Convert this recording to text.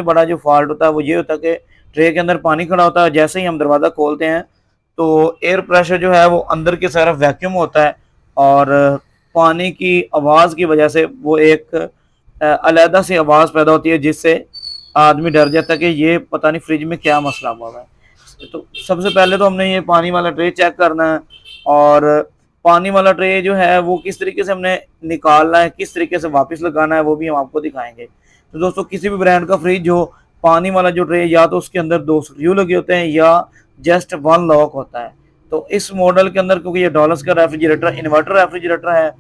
बड़ा जो फॉल्ट होता है वो ये होता है कि ट्रे के अंदर पानी खड़ा होता है, जैसे ही हम दरवाज़ा खोलते हैं तो एयर प्रेशर जो है वो अंदर की तरफ वैक्यूम होता है और पानी की आवाज़ की वजह से वो एक अलहदा सी आवाज़ पैदा होती है, जिससे आदमी डर जाता है कि ये पता नहीं फ्रिज में क्या मसला हुआ है। तो सबसे पहले तो हमने ये पानी वाला ट्रे चेक करना है और पानी वाला ट्रे जो है वो किस तरीके से हमने निकालना है, किस तरीके से वापस लगाना है, वो भी हम आपको दिखाएँगे। तो दोस्तों किसी भी ब्रांड का फ्रिज हो, पानी वाला जो ट्रे या तो उसके अंदर 2 स्क्रू लगे होते हैं या जस्ट 1 लॉक होता है। तो इस मॉडल के अंदर क्योंकि ये डॉलर्स का रेफ्रिजरेटर इन्वर्टर रेफ्रिजरेटर है